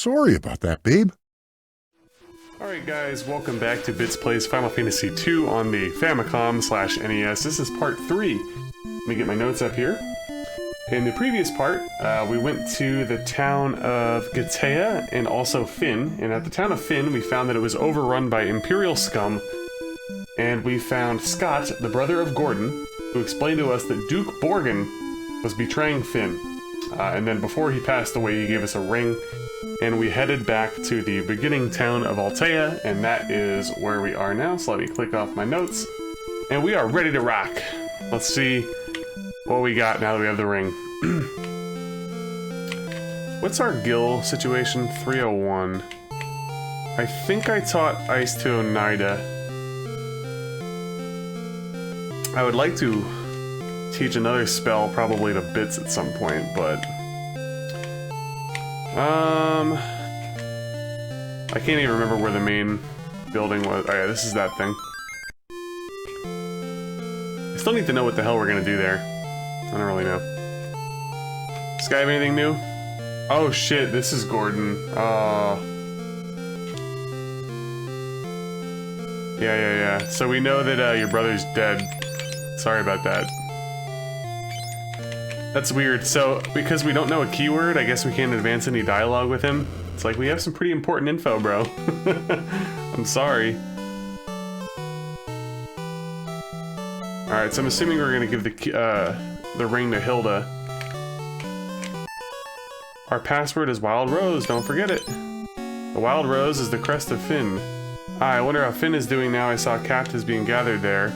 Sorry about that, babe. Alright guys, welcome back to Bits Plays Final Fantasy II on the Famicom / NES. This is part 3. Let me get my notes up here. In the previous part, we went to the town of Gatea and also Finn, and at the town of Finn we found that it was overrun by Imperial scum, and we found Scott, the brother of Gordon, who explained to us that Duke Borgin was betraying Finn. And then before he passed away, he gave us a ring, and we headed back to the beginning town of Altea, and that is where we are now. So let me click off my notes, and we are ready to rock. Let's see what we got now that we have the ring. What's our Gil situation? 301. I think I taught Ice to Oneida. I would like to teach another spell, probably to Bits at some point, but I can't even remember where the main building was. Oh yeah, this is that thing. I still need to know what the hell we're gonna do there. I don't really know. Does this guy have anything new? Oh shit, this is Gordon. Yeah. So we know that your brother's dead. Sorry about that. That's weird. So, because we don't know a keyword, I guess we can't advance any dialogue with him. It's like, we have some pretty important info, bro. I'm sorry. Alright, so I'm assuming we're gonna give the ring to Hilda. Our password is Wild Rose, don't forget it. The Wild Rose is the crest of Finn. I wonder how Finn is doing now. I saw captives being gathered there.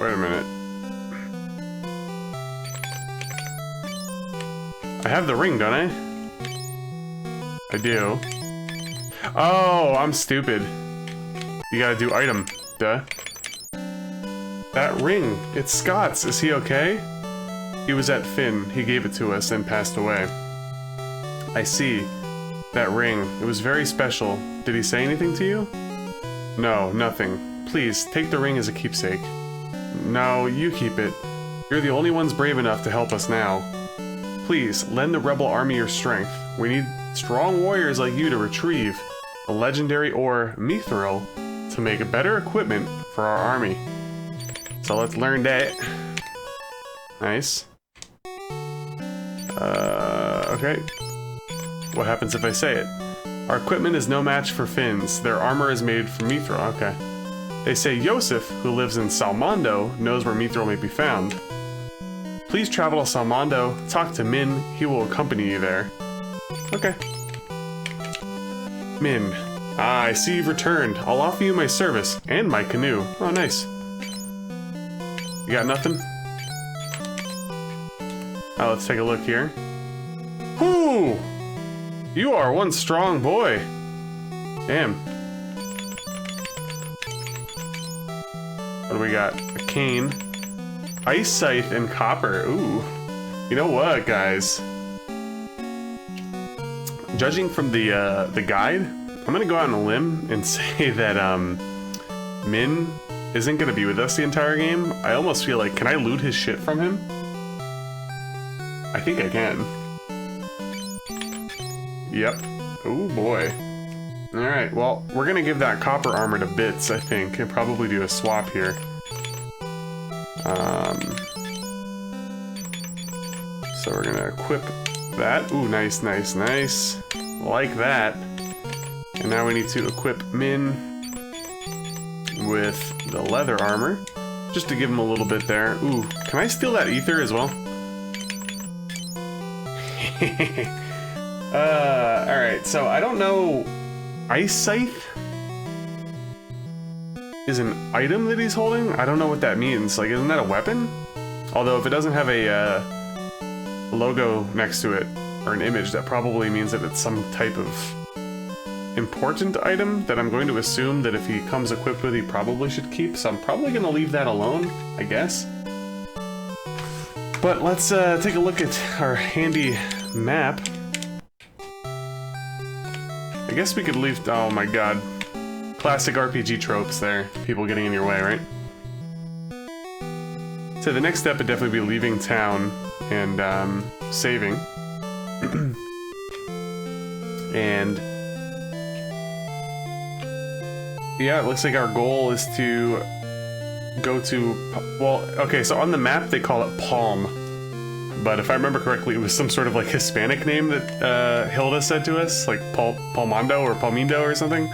Wait a minute. I have the ring, don't I? I do. Oh, I'm stupid. You gotta do item. Duh. That ring. It's Scott's. Is he okay? He was at Finn. He gave it to us and passed away. I see. That ring. It was very special. Did he say anything to you? No, nothing. Please, take the ring as a keepsake. No, you keep it. You're the only ones brave enough to help us now. Please, lend the rebel army your strength. We need strong warriors like you to retrieve the legendary ore Mithril to make a better equipment for our army. So let's learn that. Nice. Okay. What happens if I say it? Our equipment is no match for Finn's. Their armor is made from Mithril. Okay. They say Yosef, who lives in Salmando, knows where Mithril may be found. Please travel to Salmando, talk to Minh, he will accompany you there. Okay. Minh. Ah, I see you've returned. I'll offer you my service, and my canoe. Oh, nice. You got nothing? Oh, let's take a look here. Whoo! You are one strong boy. Damn. What do we got? A cane. Ice scythe and copper. Ooh. You know what, guys? Judging from the guide, I'm gonna go out on a limb and say that Minh isn't gonna be with us the entire game. I almost feel like, can I loot his shit from him? I think I can. Yep. Oh boy. Alright, well, we're gonna give that copper armor to Bits, I think, and probably do a swap here. So we're gonna equip that. Ooh, nice. Like that. And now we need to equip Minh with the leather armor, just to give him a little bit there. Ooh, can I steal that ether as well? Alright, so I don't know. Ice Scythe is an item that he's holding? I don't know what that means. Like, isn't that a weapon? Although, if it doesn't have a logo next to it, or an image, that probably means that it's some type of important item that I'm going to assume that if he comes equipped with, he probably should keep. So I'm probably going to leave that alone, I guess. But let's take a look at our handy map. I guess we could leave. Oh my god. Classic RPG tropes there. People getting in your way, right? So the next step would definitely be leaving town and saving. And yeah, it looks like our goal is to go to, well, okay, so on the map they call it Palm, but if I remember correctly, it was some sort of like Hispanic name that Hilda said to us, like Palmando or Palmindo or something.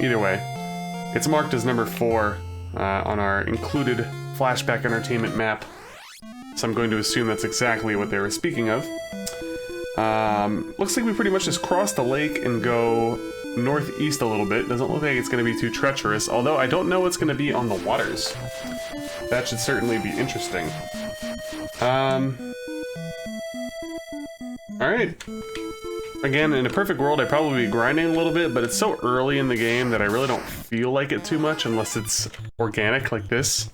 Either way, it's marked as number 4 on our included flashback entertainment map, so I'm going to assume that's exactly what they were speaking of. Looks like we pretty much just cross the lake and go northeast a little bit. Doesn't look like it's going to be too treacherous, although I don't know what's going to be on the waters. That should certainly be interesting. Alright. Again, in a perfect world, I'd probably be grinding a little bit, but it's so early in the game that I really don't feel like it too much unless it's organic like this.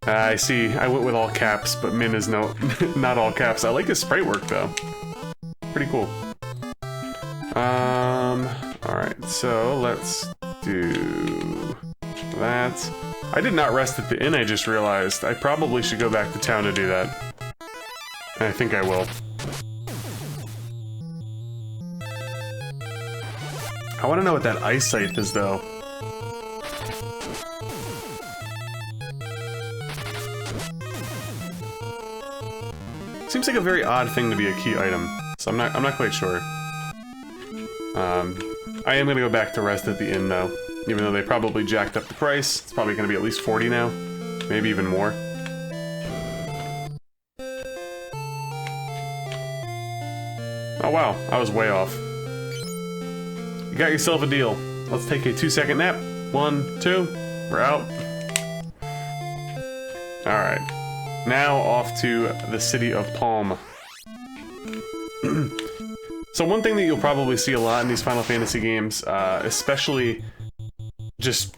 I see. I went with all caps, but Minh is not all caps. I like his sprite work, though. Pretty cool. Alright, so let's do that. I did not rest at the inn, I just realized. I probably should go back to town to do that. And I think I will. I want to know what that ice scythe is, though. Seems like a very odd thing to be a key item, so I'm not quite sure. I am gonna go back to rest at the inn though, even though they probably jacked up the price. It's probably gonna be at least 40 now, maybe even more. Oh wow, I was way off. You got yourself a deal. Let's take a 2-second nap. 1, 2, we're out. Alright. Now off to the city of Palm. So one thing that you'll probably see a lot in these Final Fantasy games, especially just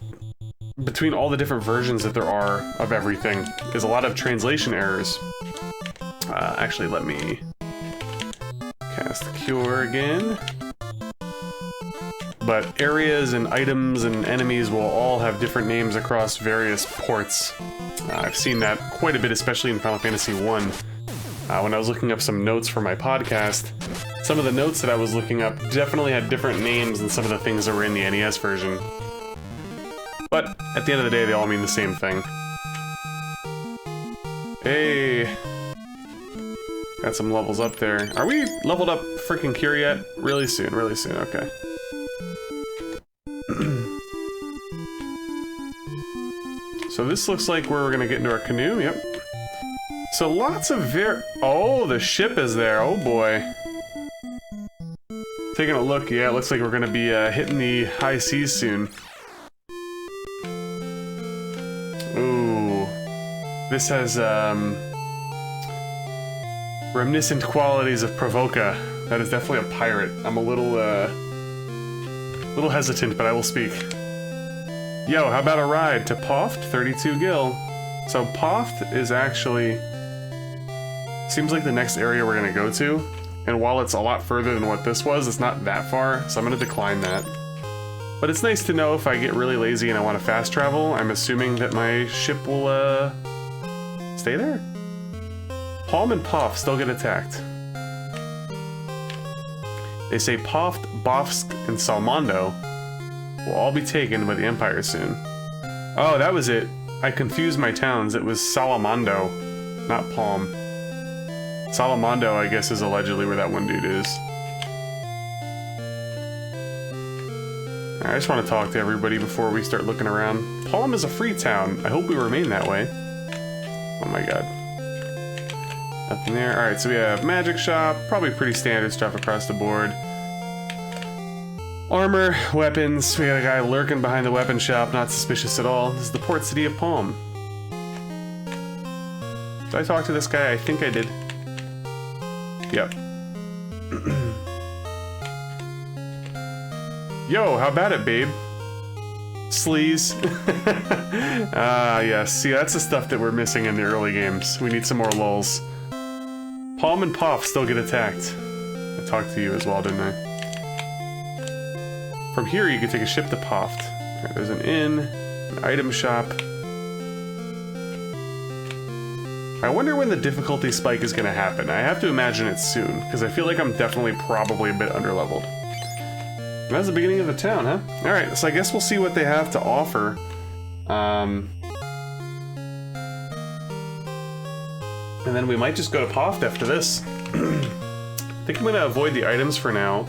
between all the different versions that there are of everything, is a lot of translation errors. Actually, let me cast Cure again. But areas and items and enemies will all have different names across various ports. I've seen that quite a bit, especially in Final Fantasy I. When I was looking up some notes for my podcast, some of the notes that I was looking up definitely had different names than some of the things that were in the NES version. But at the end of the day, they all mean the same thing. Hey! Got some levels up there. Are we leveled up freaking Cure yet? Really soon, okay. So this looks like where we're gonna get into our canoe, yep. So lots of oh, the ship is there, oh boy. Taking a look, yeah, it looks like we're gonna be hitting the high seas soon. Ooh. This has, reminiscent qualities of Provoca. That is definitely a pirate. I'm a little hesitant, but I will speak. Yo, how about a ride to Poft? 32 gil. So Poft is actually... seems like the next area we're gonna go to. And while it's a lot further than what this was, it's not that far, so I'm gonna decline that. But it's nice to know if I get really lazy and I want to fast travel, I'm assuming that my ship will, stay there? Palm and Poft still get attacked. They say Poft, Bofsk, and Salmando will all be taken by the Empire soon. Oh, that was it. I confused my towns. It was Salmando, not Palm. Salmando, I guess, is allegedly where that one dude is. I just want to talk to everybody before we start looking around. Palm is a free town. I hope we remain that way. Oh my god. Nothing there. Alright, so we have magic shop. Probably pretty standard stuff across the board. Armor, weapons. We got a guy lurking behind the weapon shop. Not suspicious at all. This is the port city of Palm. Did I talk to this guy? I think I did. Yep. Yo, how about it, babe? Sleaze. Yes. See, that's the stuff that we're missing in the early games. We need some more lulls. Palm and Poft still get attacked. I talked to you as well, didn't I? From here, you can take a ship to Poft. Right, there's an inn, an item shop. I wonder when the difficulty spike is going to happen. I have to imagine it's soon, because I feel like I'm definitely probably a bit underleveled. And that's the beginning of the town, huh? Alright, so I guess we'll see what they have to offer. And then we might just go to Poft after this. I think I'm going to avoid the items for now.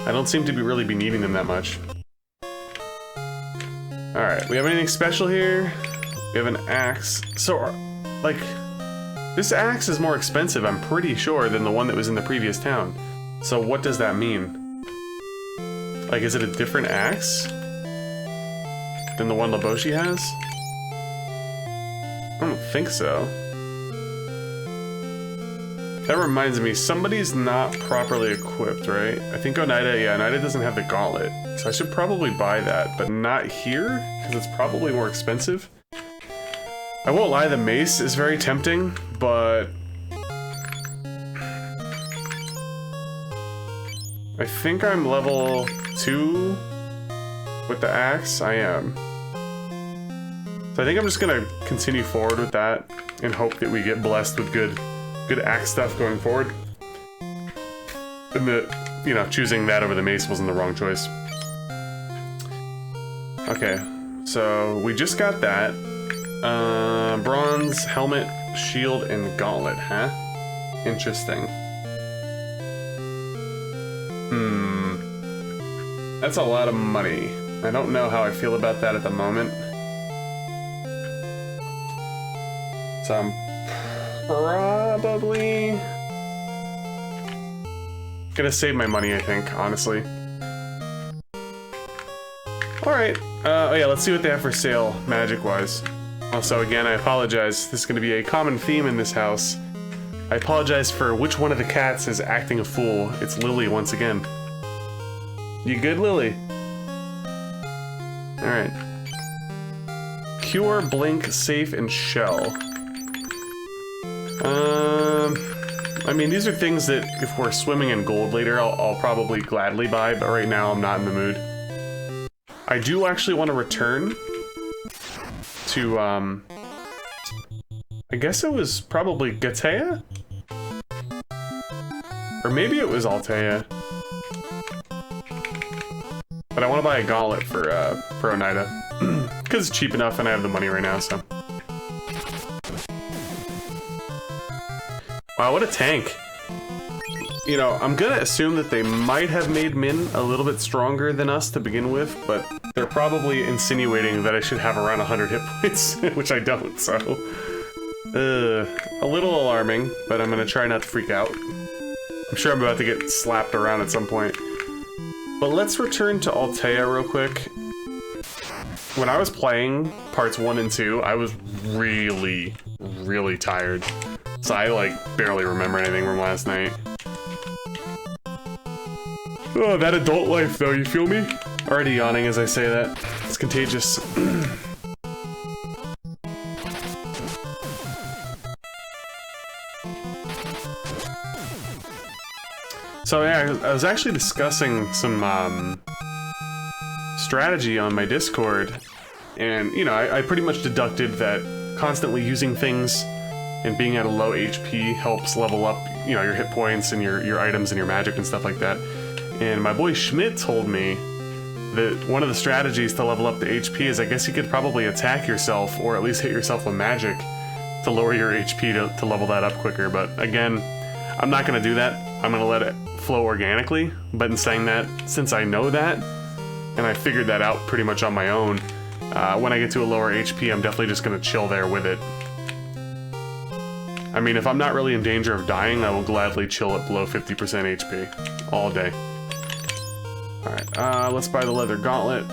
I don't seem to really be needing them that much. Alright, we have anything special here? We have an axe. So, like, this axe is more expensive, I'm pretty sure, than the one that was in the previous town. So what does that mean? Like, is it a different axe than the one Laboshi has? I don't think so. That reminds me, somebody's not properly equipped, right? I think Oneida, yeah, Oneida doesn't have the gauntlet. So I should probably buy that, but not here, because it's probably more expensive. I won't lie, the mace is very tempting, but... I think I'm level 2 with the axe. I am. So I think I'm just gonna continue forward with that and hope that we get blessed with good axe stuff going forward. And that, you know, choosing that over the mace wasn't the wrong choice. Okay, so we just got that. Bronze, helmet, shield, and gauntlet, huh? Interesting. That's a lot of money. I don't know how I feel about that at the moment. So I'm probably gonna save my money, I think, honestly. Alright, oh yeah, let's see what they have for sale, magic-wise. Also, again, I apologize. This is gonna be a common theme in this house. I apologize for which one of the cats is acting a fool. It's Lily once again. You good, Lily? Alright. Cure, Blink, Safe, and Shell. I mean, these are things that if we're swimming in gold later, I'll probably gladly buy, but right now I'm not in the mood. I do actually want to return to, I guess it was probably Gatea? Or maybe it was Altea. But I want to buy a gauntlet for Oneida. Because it's cheap enough and I have the money right now, so. Wow, what a tank. You know, I'm gonna assume that they might have made Minh a little bit stronger than us to begin with, but they're probably insinuating that I should have around 100 hit points, which I don't, so... a little alarming, but I'm gonna try not to freak out. I'm sure I'm about to get slapped around at some point. But let's return to Altea real quick. When I was playing parts 1 and 2, I was really, really tired. So I, like, barely remember anything from last night. Oh, that adult life, though, you feel me? Already yawning as I say that. It's contagious. So yeah, I was actually discussing some strategy on my Discord, and you know, I pretty much deducted that constantly using things and being at a low HP helps level up, you know, your hit points and your items and your magic and stuff like that. And my boy Schmidt told me that one of the strategies to level up the HP is, I guess you could probably attack yourself or at least hit yourself with magic to lower your HP to level that up quicker. But again, I'm not going to do that. I'm going to let it flow organically. But in saying that, since I know that, and I figured that out pretty much on my own, when I get to a lower HP, I'm definitely just going to chill there with it. I mean, if I'm not really in danger of dying, I will gladly chill at below 50% HP all day. Alright, let's buy the leather gauntlet.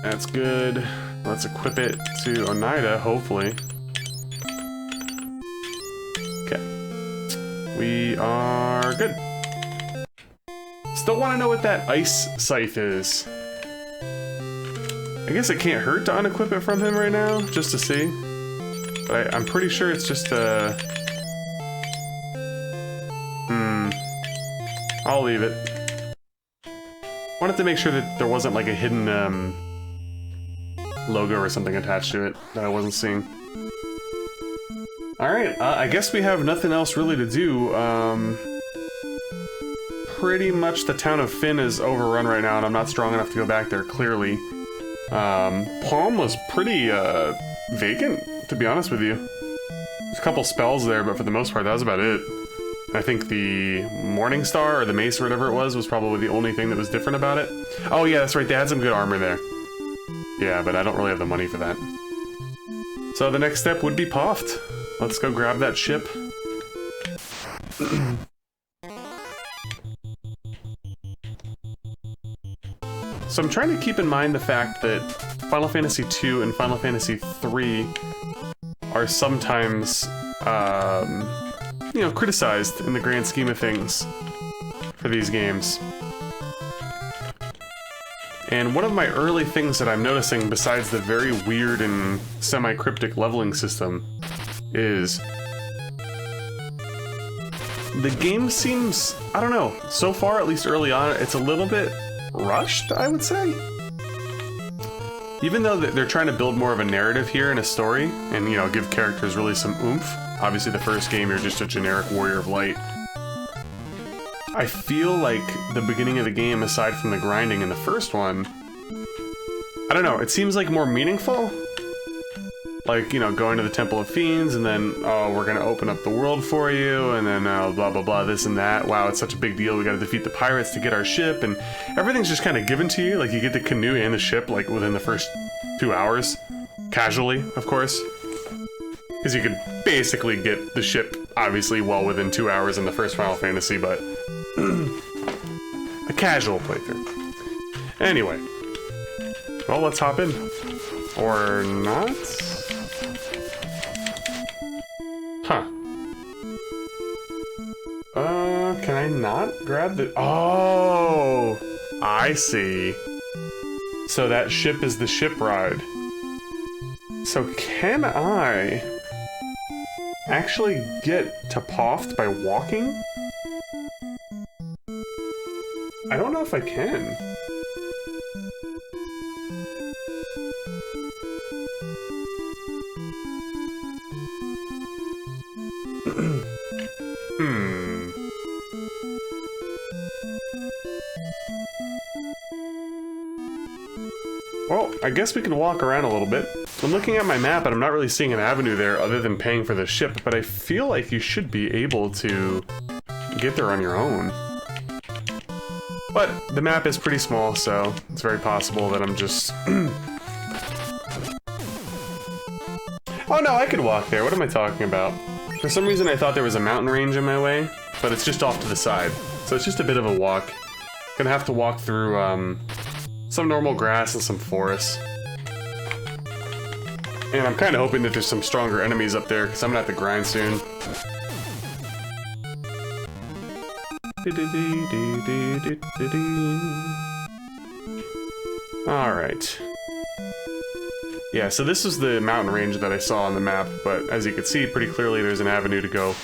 That's good. Let's equip it to Oneida, hopefully. Okay. We are good. Still want to know what that ice scythe is. I guess it can't hurt to unequip it from him right now, just to see. But I'm pretty sure it's just a... I'll leave it. Wanted to make sure that there wasn't like a hidden logo or something attached to it that I wasn't seeing. Alright, I guess we have nothing else really to do. Pretty much the town of Finn is overrun right now, and I'm not strong enough to go back there, clearly. Palm was pretty, vacant, to be honest with you. There's a couple spells there, but for the most part, that was about it. I think the Morning Star, or the Mace, or whatever it was probably the only thing that was different about it. Oh yeah, that's right, they had some good armor there. Yeah, but I don't really have the money for that. So the next step would be Poft. Let's go grab that ship. So I'm trying to keep in mind the fact that Final Fantasy II and Final Fantasy III are sometimes, you know, criticized in the grand scheme of things for these games. And one of my early things that I'm noticing, besides the very weird and semi-cryptic leveling system, is the game seems, I don't know, so far, at least early on, it's a little bit rushed, I would say. Even though they're trying to build more of a narrative here and a story, and, you know, give characters really some oomph. Obviously, the first game, you're just a generic warrior of light. I feel like the beginning of the game, aside from the grinding in the first one, I don't know, it seems like more meaningful. Like, you know, going to the Temple of Fiends, and then, oh, we're gonna open up the world for you, and then, blah, blah, blah, this and that. Wow, it's such a big deal, we gotta defeat the pirates to get our ship, and everything's just kind of given to you. Like, you get the canoe and the ship, like, within the first 2 hours. Casually, of course. Because you could basically get the ship, obviously, well within 2 hours in the first Final Fantasy, but... a casual playthrough. Anyway. Well, let's hop in. Or not? Huh. Can I not grab the... Oh! I see. So that ship is the ship ride. So can I actually get to Poft by walking? I don't know if I can. Well, I guess we can walk around a little bit. I'm looking at my map and I'm not really seeing an avenue there other than paying for the ship, but I feel like you should be able to get there on your own. But the map is pretty small, so it's very possible that I'm just... Oh no, I could walk there. What am I talking about? For some reason I thought there was a mountain range in my way, but it's just off to the side. So it's just a bit of a walk. Gonna have to walk through, some normal grass and some forest. And I'm kind of hoping that there's some stronger enemies up there, because I'm gonna have to grind soon. Alright. Yeah, so this is the mountain range that I saw on the map, but as you can see, pretty clearly there's an avenue to go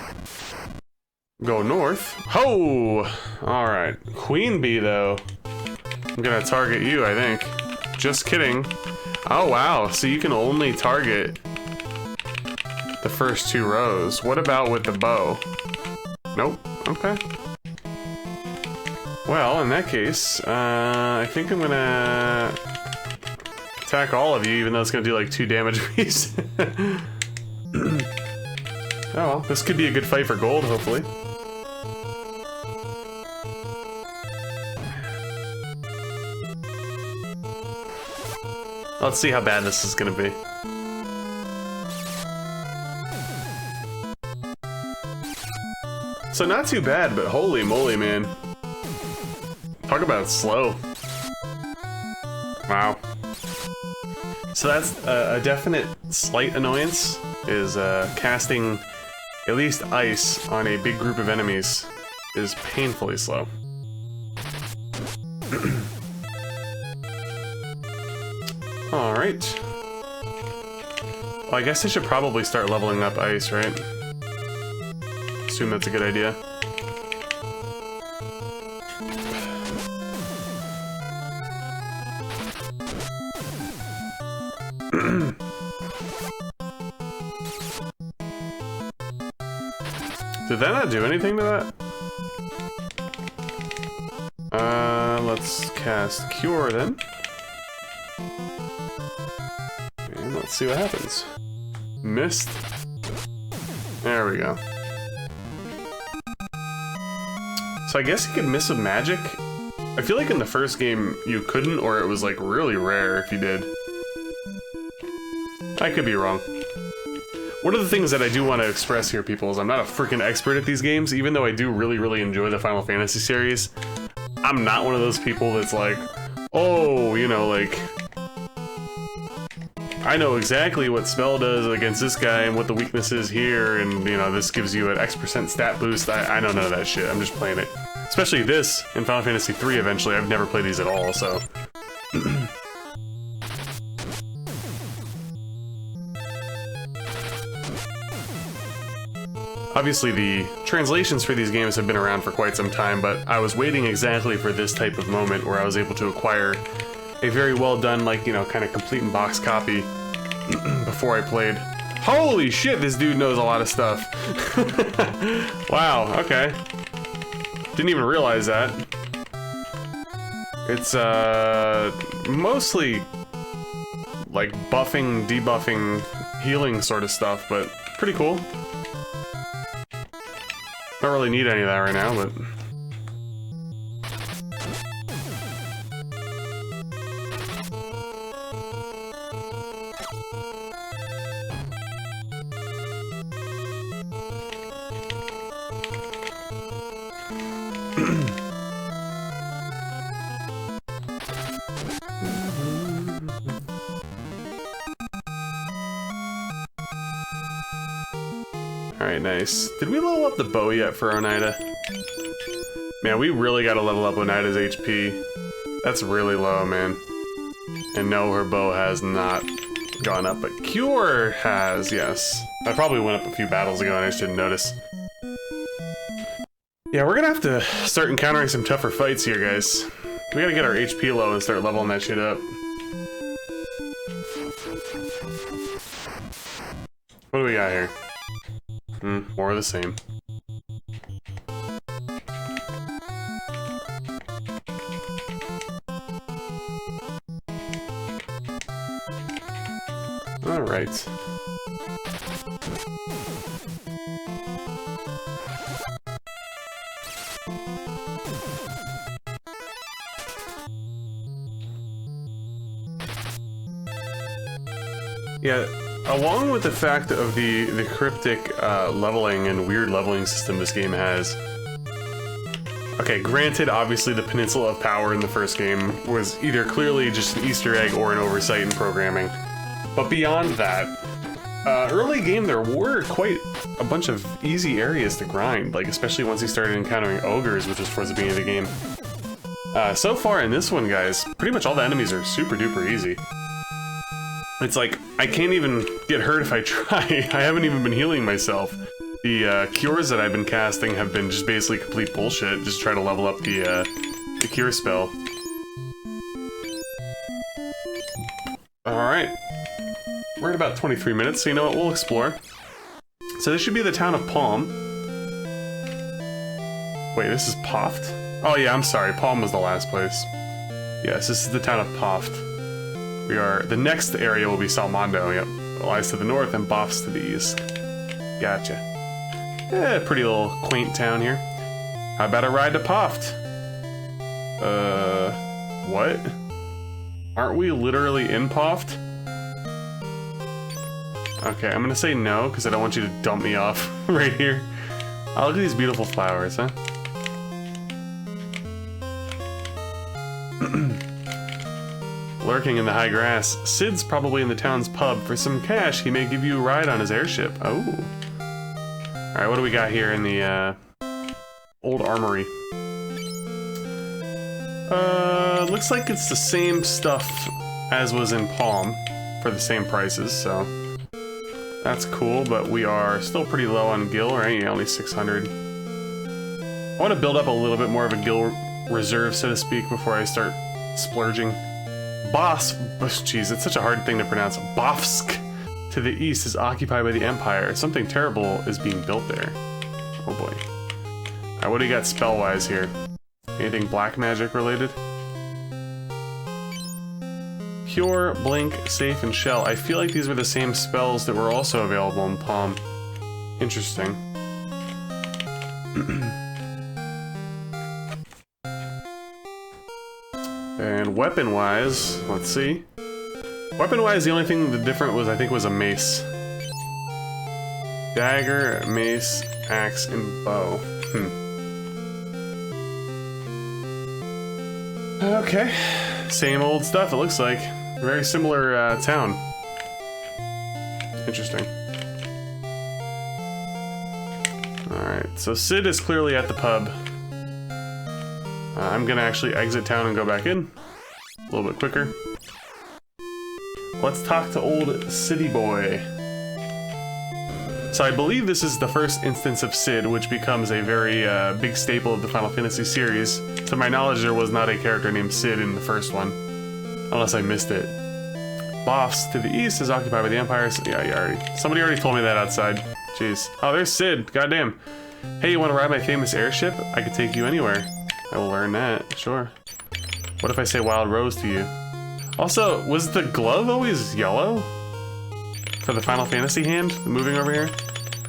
north. Ho! Alright. Queen Bee, though. I'm gonna target you, I think. Just kidding. Oh, wow. So you can only target the first 2 rows. What about with the bow? Nope. Okay. Well, in that case, I think I'm gonna attack all of you, even though it's gonna do like 2 damage apiece. Oh well, this could be a good fight for gold, hopefully. Let's see how bad this is gonna be. So not too bad, but holy moly, man. Talk about slow. Wow. So that's a definite slight annoyance, is casting at least ice on a big group of enemies is painfully slow. Alright. Well, I guess I should probably start leveling up ice, right? Assume that's a good idea. Did that not do anything to that? Let's cast Cure then. And let's see what happens. Missed. There we go. So I guess you could miss with magic. I feel like in the first game you couldn't, or it was like really rare if you did. I could be wrong. One of the things that I do want to express here, people, is I'm not a freaking expert at these games, even though I do really enjoy the Final Fantasy series. I'm not one of those people that's like, oh, you know, like, I know exactly what spell does against this guy and what the weakness is here, and, you know, this gives you an X% stat boost. I know none of that shit. I'm just playing it. Especially this in Final Fantasy III eventually. I've never played these at all, so. Obviously, the translations for these games have been around for quite some time, but I was waiting exactly for this type of moment where I was able to acquire a very well done, like, you know, kind of complete in box copy before I played. Holy shit, this dude knows a lot of stuff. Wow, okay. Didn't even realize that. It's, mostly, like, buffing, debuffing, healing sort of stuff, but pretty cool. Don't really need any of that right now, but... Alright, nice. Did we level up the bow yet for Oneida? Man, we really gotta level up Oneida's HP. That's really low, man. And no, her bow has not gone up, but Cure has, yes. I probably went up a few battles ago and I just didn't notice. Yeah, we're gonna have to start encountering some tougher fights here, guys. We gotta get our HP low and start leveling that shit up. What do we got here? More of the same. All right. Yeah. Along with the fact of the cryptic leveling and weird leveling system this game has. Okay, granted, obviously the Peninsula of Power in the first game was either clearly just an Easter egg or an oversight in programming. But beyond that, early game there were quite a bunch of easy areas to grind, like especially once you started encountering ogres, which was towards the beginning of the game. So far in this one, guys, pretty much all the enemies are super duper easy. It's like, I can't even get hurt if I try. I haven't even been healing myself. The cures that I've been casting have been just basically complete bullshit. Just try to level up the cure spell. Alright. We're at about 23 minutes, so you know what, we'll explore. So this should be the town of Palm. Wait, this is Poft? Oh yeah, I'm sorry, Palm was the last place. Yes, this is the town of Poft. The next area will be Salmando, yep. It lies to the north and Poft's to the east. Gotcha. Yeah, pretty little quaint town here. How about a ride to Poft? What? Aren't we literally in Poft? Okay, I'm gonna say no, because I don't want you to dump me off right here. Oh, look at these beautiful flowers, huh? Lurking in the high grass, Sid's probably in the town's pub. For some cash, he may give you a ride on his airship. Oh. Alright, what do we got here in the, old armory? Looks like it's the same stuff as was in Palm for the same prices, so that's cool, but we are still pretty low on gil, right? Yeah, only 600. I want to build up a little bit more of a gil reserve, so to speak, before I start splurging. Jeez, it's such a hard thing to pronounce. Bofsk to the east is occupied by the Empire. Something terrible is being built there. Oh boy. Alright, what do you got spell-wise here? Anything black magic related? Cure, Blink, Safe, and Shell. I feel like these were the same spells that were also available in Palm. Interesting. And weapon-wise, let's see. Weapon-wise, the only thing that different was, I think, was a mace. Dagger, mace, axe, and bow. Okay. Same old stuff, it looks like. Very similar town. Interesting. Alright, so Sid is clearly at the pub. I'm gonna actually exit town and go back in. A little bit quicker. Let's talk to old City Boy. So I believe this is the first instance of Sid, which becomes a very big staple of the Final Fantasy series. To my knowledge, there was not a character named Sid in the first one. Unless I missed it. Poft to the east is occupied by the Empire. Yeah, somebody already told me that outside. Jeez. Oh, there's Sid. Goddamn. Hey, you want to ride my famous airship? I could take you anywhere. I will learn that. Sure. What if I say Wild Rose to you? Also, was the glove always yellow? For the Final Fantasy hand? Moving over here?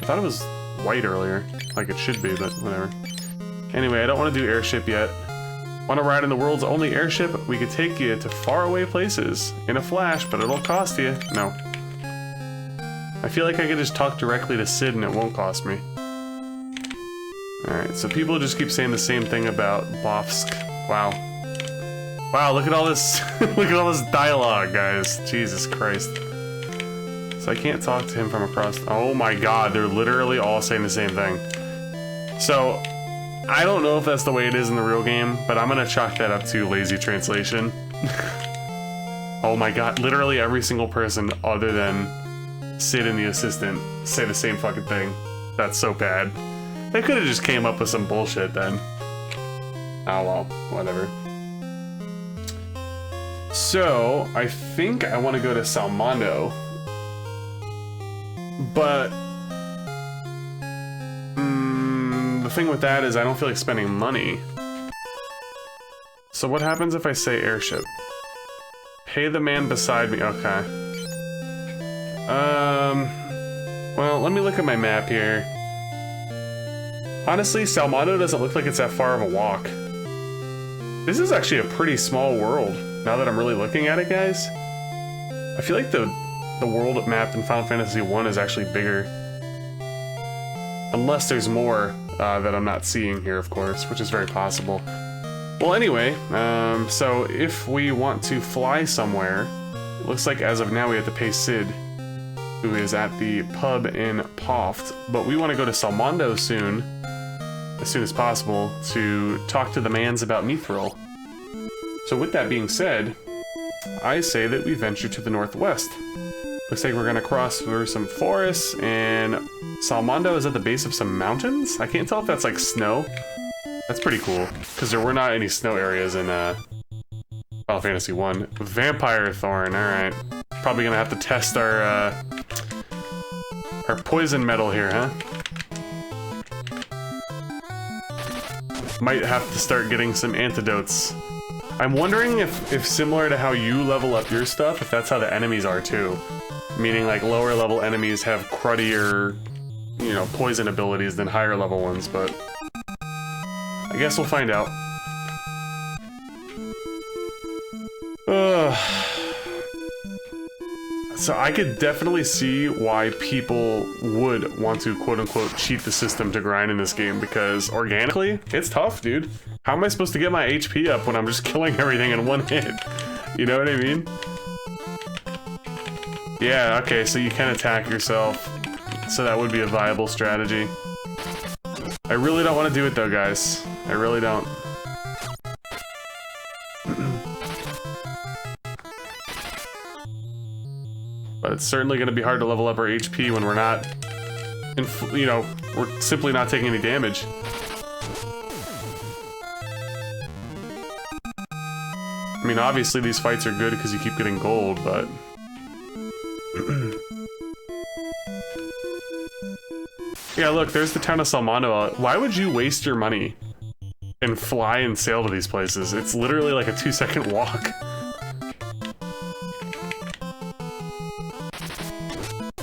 I thought it was white earlier. Like it should be, but whatever. Anyway, I don't want to do airship yet. Want to ride in the world's only airship? We could take you to faraway places in a flash, but it'll cost you. No. I feel like I could just talk directly to Sid and it won't cost me. Alright, so people just keep saying the same thing about Bofsk. Wow. Wow, look at all this look at all this dialogue, guys. Jesus Christ. So I can't talk to him from across. Oh my god, they're literally all saying the same thing. So I don't know if that's the way it is in the real game, but I'm gonna chalk that up to lazy translation. Oh my god, literally every single person other than Sid and the assistant say the same fucking thing. That's so bad. They could have just came up with some bullshit then. Oh well, whatever. So, I think I want to go to Salmando. But the thing with that is I don't feel like spending money. So what happens if I say airship? Pay the man beside me. Okay. Well, let me look at my map here. Honestly, Salmando doesn't look like it's that far of a walk. This is actually a pretty small world, now that I'm really looking at it, guys. I feel like the world map in Final Fantasy I is actually bigger. Unless there's more that I'm not seeing here, of course, which is very possible. Well, anyway, so if we want to fly somewhere, it looks like as of now we have to pay Sid, who is at the pub in Poft, but we want to go to Salmando soon, as soon as possible, to talk to the mans about Mithril. So with that being said, I say that we venture to the northwest. Looks like we're gonna cross through some forests, and Salmando is at the base of some mountains? I can't tell if that's like snow. That's pretty cool, because there were not any snow areas in Final Fantasy I. Vampire Thorn, alright. Probably gonna have to test our poison metal here, huh? Might have to start getting some antidotes. I'm wondering if similar to how you level up your stuff, if that's how the enemies are too. Meaning like lower level enemies have cruddier, you know, poison abilities than higher level ones, but I guess we'll find out. So I could definitely see why people would want to quote-unquote cheat the system to grind in this game, because organically, it's tough, dude. How am I supposed to get my HP up when I'm just killing everything in one hit? You know what I mean? Yeah, okay, so you can attack yourself. So that would be a viable strategy. I really don't want to do it though, guys. I really don't. But it's certainly going to be hard to level up our HP when we're not, you know, we're simply not taking any damage. I mean, obviously these fights are good because you keep getting gold, Yeah, look, there's the town of Salmando. Why would you waste your money and fly and sail to these places? It's literally like a 2-second walk.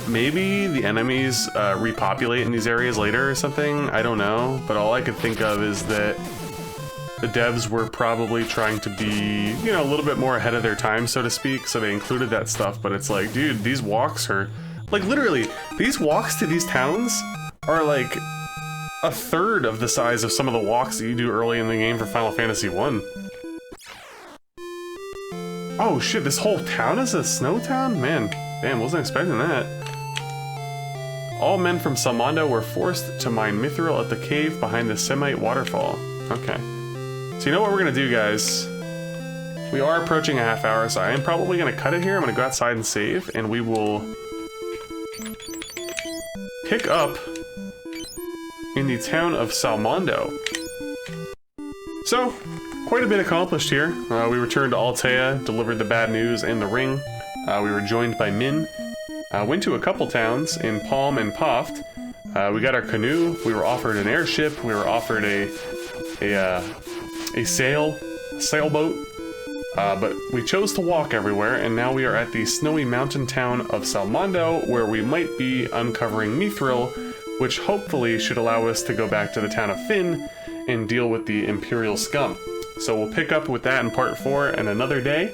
Maybe the enemies repopulate in these areas later or something. I don't know, but all I could think of is that the devs were probably trying to be, you know, a little bit more ahead of their time, so to speak, so they included that stuff, but it's like, dude, these walks are... Like, literally, these walks to these towns are like a third of the size of some of the walks that you do early in the game for Final Fantasy I. Oh shit, this whole town is a snow town? Man, damn, wasn't expecting that. All men from Salmando were forced to mine mithril at the cave behind the Semite waterfall. Okay. So you know what we're gonna do, guys? We are approaching a half hour, so I am probably gonna cut it here. I'm gonna go outside and save, and we will pick up in the town of Salmando. So, quite a bit accomplished here. We returned to Altea, delivered the bad news and the ring. We were joined by Minh. Went to a couple towns in Palm and Poft. We got our canoe. We were offered an airship. We were offered a sailboat. But we chose to walk everywhere, and now we are at the snowy mountain town of Salmando, where we might be uncovering mithril, which hopefully should allow us to go back to the town of ffII and deal with the Imperial scum. So we'll pick up with that in part 4 and another day.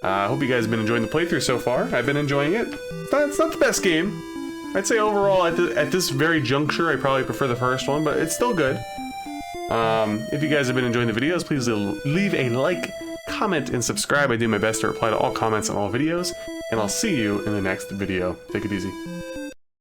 I hope you guys have been enjoying the playthrough so far. I've been enjoying it. It's not the best game. I'd say overall, at this very juncture, I probably prefer the first one, but it's still good. If you guys have been enjoying the videos, please leave a like, comment, and subscribe. I do my best to reply to all comments on all videos, and I'll see you in the next video. Take it easy.